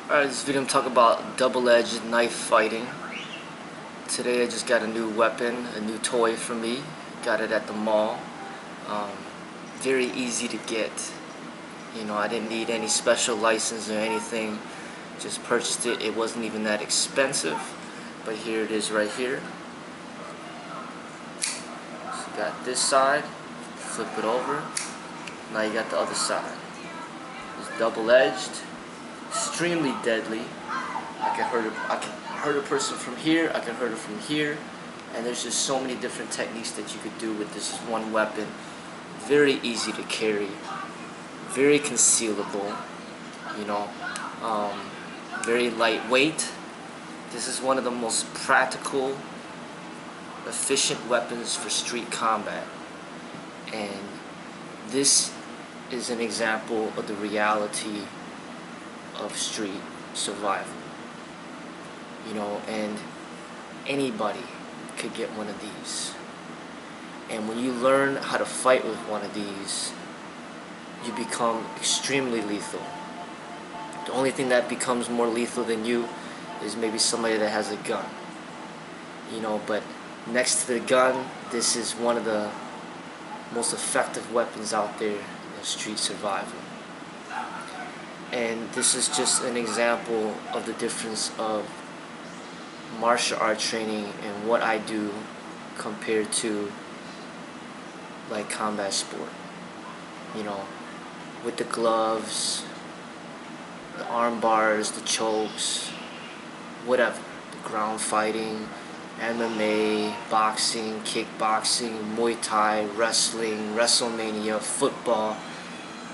Alright, this video I'm talking about double-edged knife fighting. Today I just got a new weapon, a new toy for me. Got it at the mall. Very easy to get. You know, I didn't need any special license or anything. Just purchased it. It wasn't even that expensive. But here it is right here. So you got this side. Flip it over. Now you got the other side. It's double-edged. Extremely deadly. I can hurt a person from here, I can hurt it from here, and there's just so many different techniques that you could do with this one weapon. Very easy to carry, very concealable, you know, very lightweight. This is one of the most practical, efficient weapons for street combat, and this is an example of the reality of street survival. You know, and anybody could get one of these. And when you learn how to fight with one of these, you become extremely lethal. The only thing that becomes more lethal than you is maybe somebody that has a gun. You know, but next to the gun, this is one of the most effective weapons out there in street survival. And this is just an example of the difference of martial art training and what I do compared to like combat sport. You know, with the gloves, the arm bars, the chokes, whatever. The ground fighting, MMA, boxing, kickboxing, Muay Thai, wrestling, WrestleMania, football.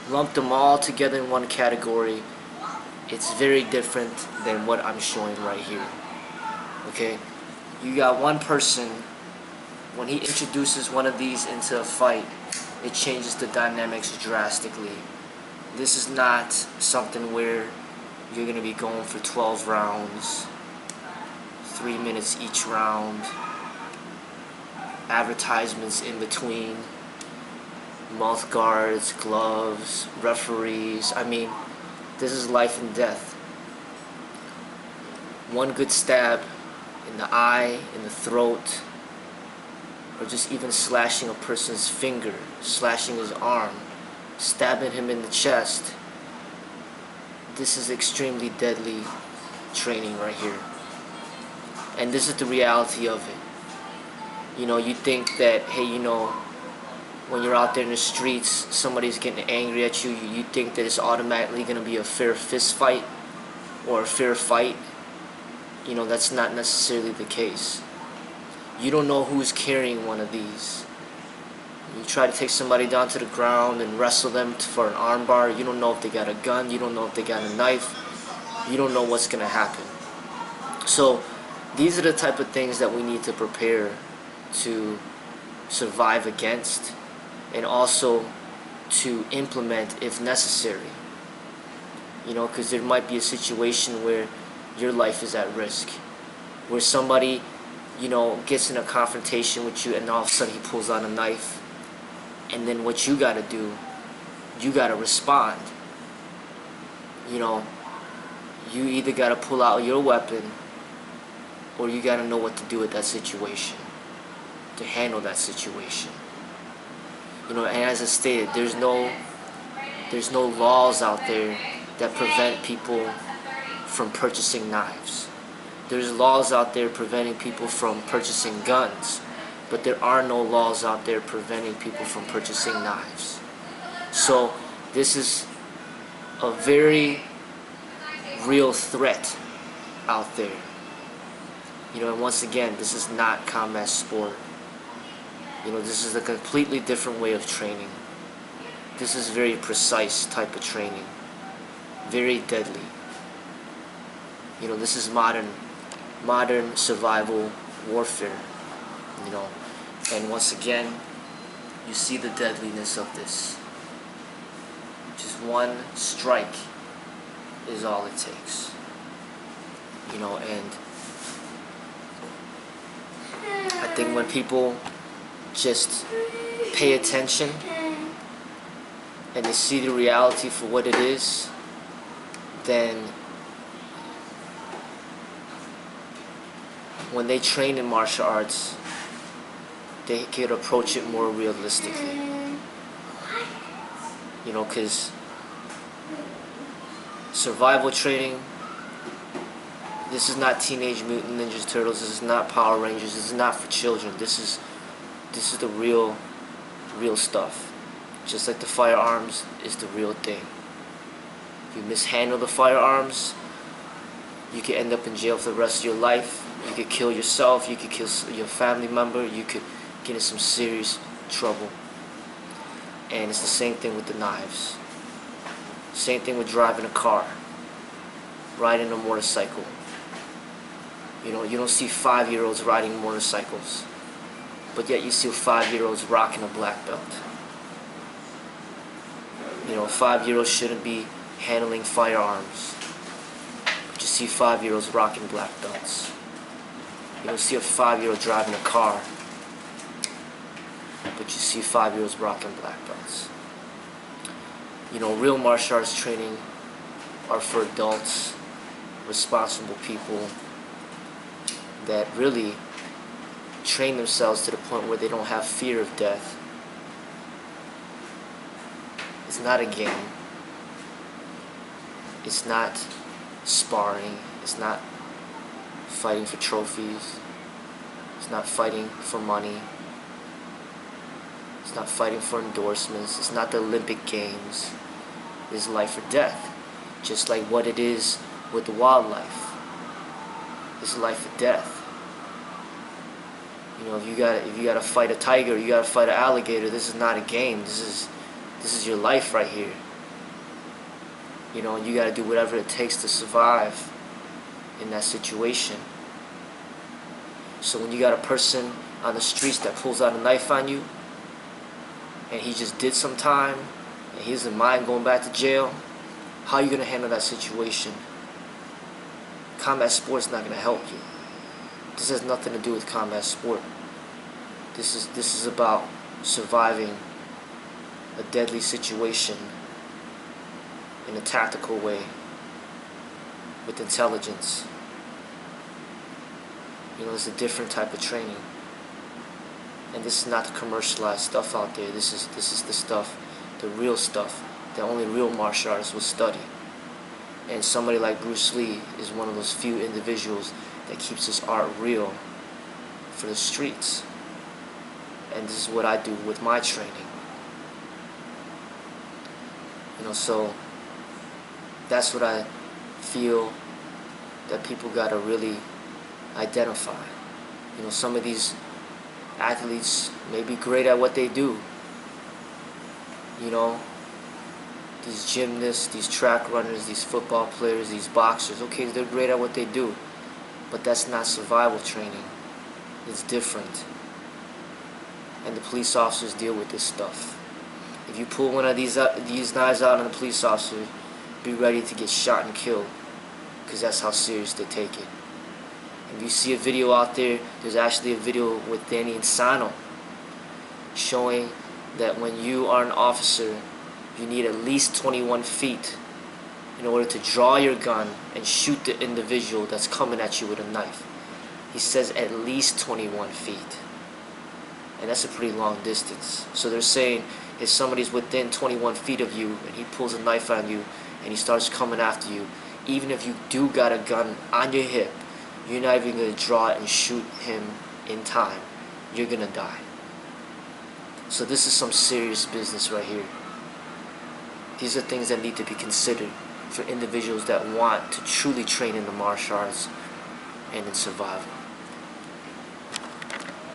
Lump them all together in one category. It's very different than what I'm showing right here. Okay, you got one person, when he introduces one of these into a fight, it changes the dynamics drastically. This is not something where you're going to be going for 12 rounds, 3 minutes each round, advertisements in between, mouth guards, gloves, referees. I mean, this is life and death. One good stab in the eye, in the throat, or just even slashing a person's finger, slashing his arm, stabbing him in the chest. This is extremely deadly training right here. And this is the reality of it. You know, you think that, hey, you know, when you're out there in the streets, somebody's getting angry at you, you think that it's automatically going to be a fair fist fight or a fair fight. You know, that's not necessarily the case. You don't know who's carrying one of these. You try to take somebody down to the ground and wrestle them for an arm bar. You don't know if they got a gun. You don't know if they got a knife. You don't know what's going to happen. So these are the type of things that we need to prepare to survive against, and also to implement if necessary. You know, because there might be a situation where your life is at risk, where somebody, you know, gets in a confrontation with you and all of a sudden he pulls out a knife, and then what you gotta do, you gotta respond. You know, you either gotta pull out your weapon or you gotta know what to do with that situation, to handle that situation. You know, and as I stated, there's no laws out there that prevent people from purchasing knives. There's laws out there preventing people from purchasing guns, but there are no laws out there preventing people from purchasing knives. So this is a very real threat out there. You know, and once again, this is not combat sport. You know, this is a completely different way of training. This is very precise type of training. Very deadly. You know, this is modern survival warfare. You know, and once again, you see the deadliness of this. Just one strike is all it takes. You know, and I think when people just pay attention and they see the reality for what it is, then when they train in martial arts, they could approach it more realistically. You know, because survival training, this is not Teenage Mutant Ninja Turtles, this is not Power Rangers, this is not for children. This is the real stuff. Just like the firearms is the real thing. If you mishandle the firearms, you could end up in jail for the rest of your life. You could kill yourself, you could kill your family member, you could get in some serious trouble. And it's the same thing with the knives. Same thing with driving a car, riding a motorcycle. You know, you don't see 5-year-olds riding motorcycles, but yet you see 5-year-olds rocking a black belt. You know, 5-year-olds shouldn't be handling firearms, but you see 5-year-olds rocking black belts. You don't see a 5-year-old driving a car, but you see 5-year-olds rocking black belts. You know, real martial arts training are for adults, responsible people that really train themselves to the point where they don't have fear of death. It's not a game. It's not sparring. It's not fighting for trophies. It's not fighting for money. It's not fighting for endorsements. It's not the Olympic Games. It's life or death. Just like what it is with the wildlife. It's life or death. You know, if you gotta fight a tiger, you gotta fight an alligator, this is not a game. This is your life right here. You know, and you gotta do whatever it takes to survive in that situation. So when you got a person on the streets that pulls out a knife on you, and he just did some time, and he doesn't mind going back to jail, how are you gonna handle that situation? Combat sport's not gonna help you. This has nothing to do with combat sport. This is about surviving a deadly situation in a tactical way with intelligence. You know, it's a different type of training. And this is not the commercialized stuff out there. This is the stuff, the real stuff that only real martial artists will study. And somebody like Bruce Lee is one of those few individuals that keeps his art real for the streets. And this is what I do with my training. You know, so that's what I feel that people gotta really identify. You know, some of these athletes may be great at what they do. You know, these gymnasts, these track runners, these football players, these boxers, okay, they're great at what they do. But that's not survival training. It's different. And the police officers deal with this stuff. If you pull one of these knives out on a police officer, be ready to get shot and killed, because that's how serious they take it. If you see a video out there, there's actually a video with Danny Insano showing that when you are an officer, you need at least 21 feet in order to draw your gun and shoot the individual that's coming at you with a knife. He says at least 21 feet. And that's a pretty long distance. So they're saying if somebody's within 21 feet of you and he pulls a knife on you and he starts coming after you, even if you do got a gun on your hip, you're not even going to draw it and shoot him in time. You're going to die. So this is some serious business right here. These are things that need to be considered for individuals that want to truly train in the martial arts and in survival.